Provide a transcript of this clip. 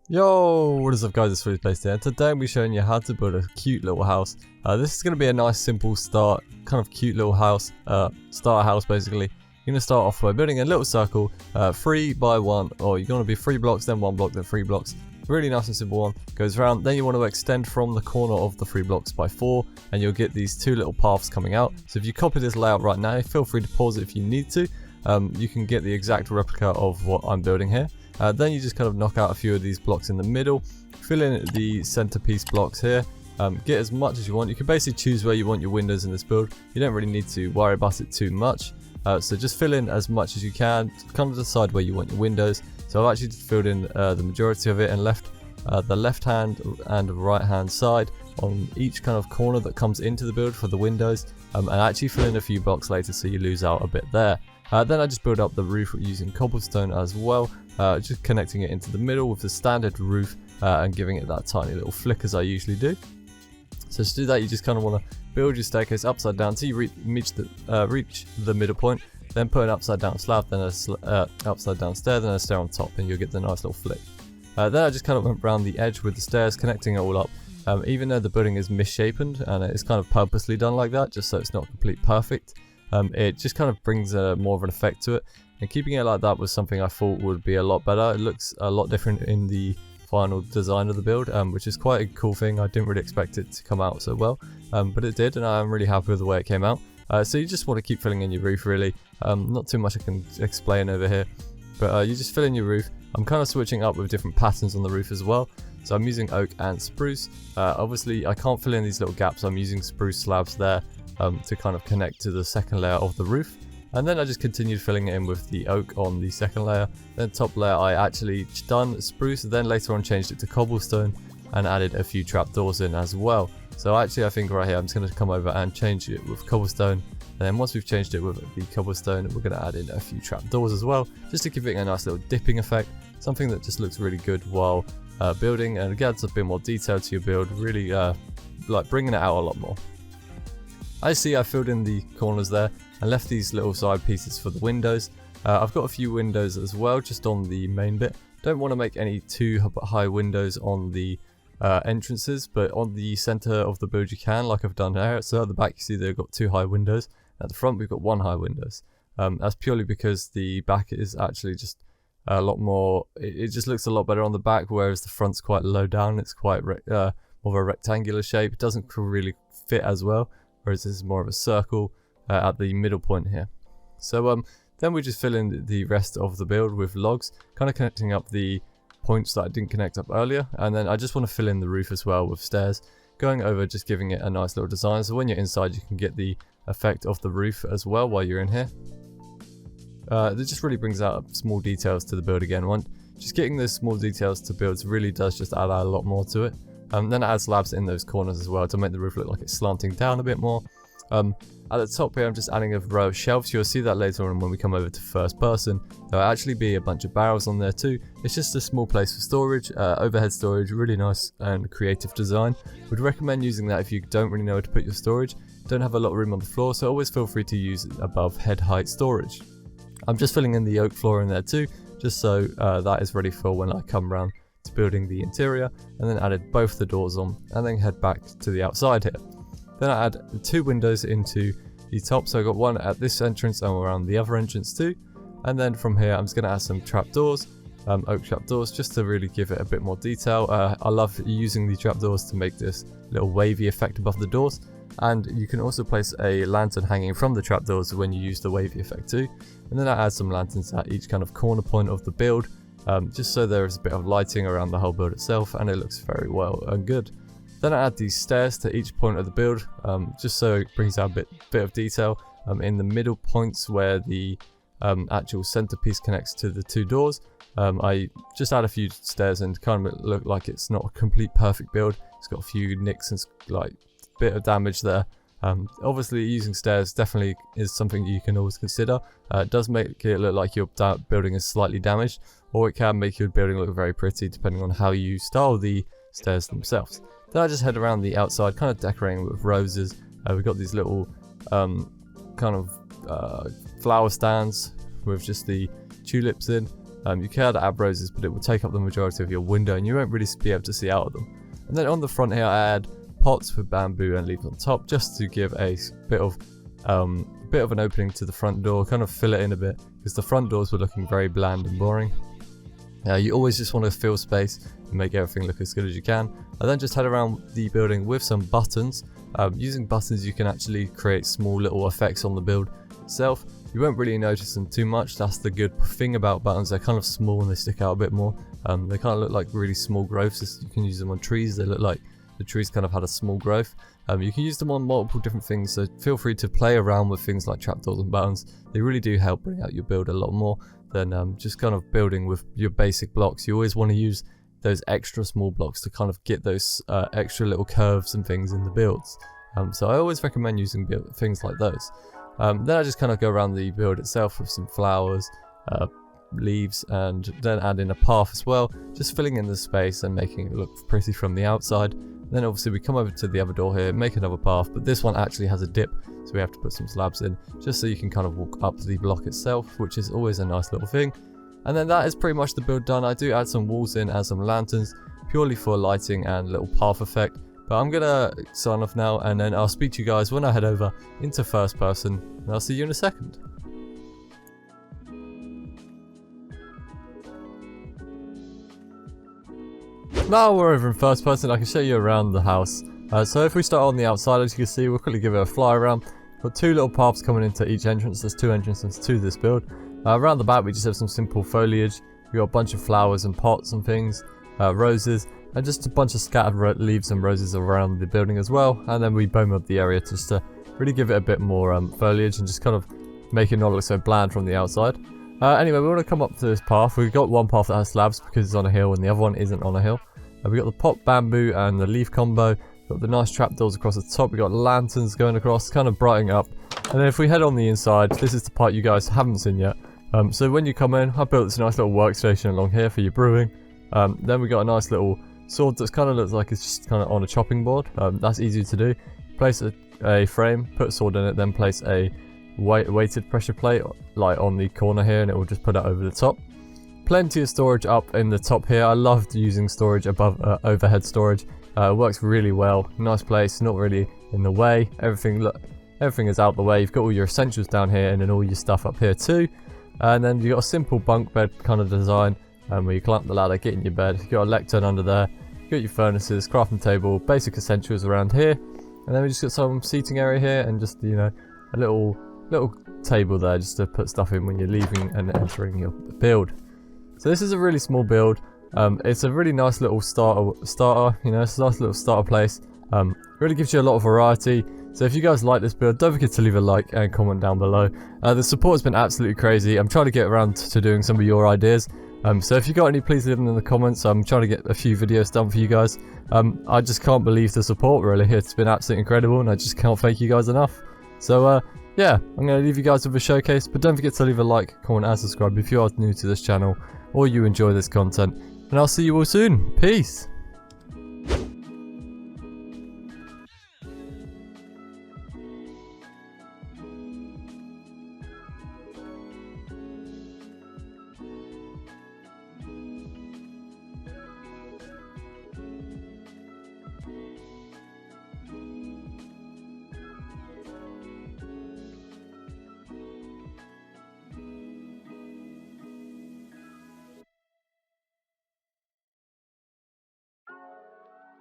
Yo, what is up guys, it's FullySpaced here, and today I'll be showing you how to build a cute little house. This is going to be a nice simple start, kind of cute little house, starter house basically. You're going to start off by building a little circle, 3 by 1, or you're going to be 3 blocks, then 1 block, then 3 blocks. Really nice and simple one, goes around. Then you want to extend from the corner of the 3 blocks by 4, and you'll get these 2 little paths coming out. So if you copy this layout right now, feel free to pause it if you need to. You can get the exact replica of what I'm building here. Then you just kind of knock out a few of these blocks in the middle, fill in the centerpiece blocks here, get as much as you want. You can basically choose where you want your windows in this build. You don't really need to worry about it too much. So just fill in as much as you can, kind of decide where you want your windows. So I've actually just filled in the majority of it and left the left hand and right hand side on each kind of corner that comes into the build for the windows, and actually fill in a few blocks later so you lose out a bit there. Then I just build up the roof using cobblestone as well, just connecting it into the middle with the standard roof and giving it that tiny little flick as I usually do. So to do that, you just kind of want to build your staircase upside down until you reach the middle point, then put an upside down slab, then a upside down stair, then a stair on top, and you'll get the nice little flick. Then I just kind of went around the edge with the stairs, connecting it all up. Even though the building is misshapen and it's kind of purposely done like that, just so it's not complete perfect. It just kind of brings more of an effect to it, and keeping it like that was something I thought would be a lot better. It looks a lot different in the final design of the build, which is quite a cool thing. I didn't really expect it to come out so well, but it did, and I'm really happy with the way it came out. So you just want to keep filling in your roof really. Not too much I can explain over here, but you just fill in your roof. I'm kind of switching up with different patterns on the roof as well. So I'm using oak and spruce. Obviously I can't fill in these little gaps, so I'm using spruce slabs there to kind of connect to the second layer of the roof. And then I just continued filling it in with the oak on the second layer. Then top layer I actually done spruce, then later on changed it to cobblestone and added a few trapdoors in as well. So actually I think right here I'm just going to come over and change it with cobblestone. And then once we've changed it with the cobblestone, we're going to add in a few trapdoors as well, just to give it a nice little dipping effect. Something that just looks really good while building, and it adds a bit more detail to your build, really like bringing it out a lot more. I see I filled in the corners there and left these little side pieces for the windows. I've got a few windows as well just on the main bit. Don't want to make any too high windows on the entrances, but on the center of the build you can, like I've done here. So at the back you see they've got 2 high windows. At the front we've got 1 high windows. That's purely because the back is actually just a lot more, it just looks a lot better on the back, whereas the front's quite low down. It's quite more of a rectangular shape. It doesn't really fit as well, whereas this is more of a circle at the middle point here. So then we just fill in the rest of the build with logs, kind of connecting up the points that I didn't connect up earlier. And then I just want to fill in the roof as well with stairs, going over, just giving it a nice little design, so when you're inside you can get the effect of the roof as well while you're in here. It just really brings out small details to the build again. Just getting those small details to builds really does just add a lot more to it. Then it adds slabs in those corners as well to make the roof look like it's slanting down a bit more. At the top here I'm just adding a row of shelves. You'll see that later on when we come over to first person. There'll actually be a bunch of barrels on there too. It's just a small place for storage, overhead storage, really nice and creative design. Would recommend using that if you don't really know where to put your storage. Don't have a lot of room on the floor, so always feel free to use above head height storage. I'm just filling in the oak floor in there too, just so that is ready for when I come around to building the interior, and then added both the doors on, and then head back to the outside here. Then I add 2 windows into the top, so I got 1 at this entrance and around the other entrance too. And then from here I'm just going to add some trapdoors, oak trapdoors, just to really give it a bit more detail. I love using the trapdoors to make this little wavy effect above the doors. And you can also place a lantern hanging from the trapdoors when you use the wavy effect too. And then I add some lanterns at each kind of corner point of the build, just so there is a bit of lighting around the whole build itself, and it looks very well and good. Then I add these stairs to each point of the build, just so it brings out a bit of detail in the middle points where the actual centerpiece connects to the 2 doors. I just add a few stairs and kind of look like it's not a complete perfect build. It's got a few nicks and like bit of damage there. Obviously using stairs definitely is something you can always consider. It does make it look like your building is slightly damaged, or it can make your building look very pretty depending on how you style the stairs themselves. Then I just head around the outside, kind of decorating with roses. We've got these little kind of flower stands with just the tulips in. You can add roses, but it will take up the majority of your window and you won't really be able to see out of them. And then on the front here I add pots with bamboo and leaves on top, just to give a bit of an opening to the front door, kind of fill it in a bit, because the front doors were looking very bland and boring. You always just want to fill space and make everything look as good as you can. I then just head around the building with some buttons. Using buttons you can actually create small little effects on the build itself. You won't really notice them too much. That's the good thing about buttons. They're kind of small and they stick out a bit more. They kind of look like really small growths. You can use them on trees. They look like the trees kind of had a small growth. You can use them on multiple different things, so feel free to play around with things like trapdoors and buttons. They really do help bring out your build a lot more than just kind of building with your basic blocks. You always want to use those extra small blocks to kind of get those extra little curves and things in the builds. So I always recommend using things like those. Then I just kind of go around the build itself with some flowers, leaves, and then add in a path as well, just filling in the space and making it look pretty from the outside. Then obviously we come over to the other door here, make another path, but this one actually has a dip, so we have to put some slabs in, just so you can kind of walk up the block itself, which is always a nice little thing. And then that is pretty much the build done. I do add some walls in and some lanterns, purely for lighting and little path effect. But I'm gonna sign off now, and then I'll speak to you guys when I head over into first person, and I'll see you in a second. Now we're over in first person. I can show you around the house. So if we start on the outside, as you can see, we'll quickly give it a fly around. We've got two little paths coming into each entrance. There's two entrances to this build. Around the back we just have some simple foliage. We've got a bunch of flowers and pots and things, roses, and just a bunch of scattered leaves and roses around the building as well. And then we boom up the area just to really give it a bit more foliage and just kind of make it not look so bland from the outside. Anyway, we want to come up to this path. We've got one path that has slabs because it's on a hill, and the other one isn't on a hill. We've got the pot bamboo and the leaf combo. We've got the nice trapdoors across the top. We've got lanterns going across, kind of brightening up. And then if we head on the inside, this is the part you guys haven't seen yet. So when you come in, I built this nice little workstation along here for your brewing. Then we got a nice little sword that kind of looks like it's just kind of on a chopping board. That's easy to do. Place a frame, put a sword in it, then place a weighted pressure plate like on the corner here, and it will just put it over the top. Plenty of storage up in the top here. I loved using storage above overhead storage. It works really well. Nice place, not really in the way. Everything is out the way. You've got all your essentials down here, and then all your stuff up here too. And then you've got a simple bunk bed kind of design, where you climb up the ladder, get in your bed. You've got a lectern under there. You've got your furnaces, crafting table, basic essentials around here. And then we just got some seating area here, and just, you know, a little table there just to put stuff in when you're leaving and entering your build. So this is a really small build. It's a really nice little starter, you know, it's a nice little starter place. Really gives you a lot of variety. So if you guys like this build, don't forget to leave a like and comment down below. The support has been absolutely crazy. I'm trying to get around to doing some of your ideas. So if you got any, please leave them in the comments. I'm trying to get a few videos done for you guys. I just can't believe the support, really. It's been absolutely incredible, and I just can't thank you guys enough. So yeah, I'm going to leave you guys with a showcase, but don't forget to leave a like, comment and subscribe if you are new to this channel or you enjoy this content. And I'll see you all soon. Peace!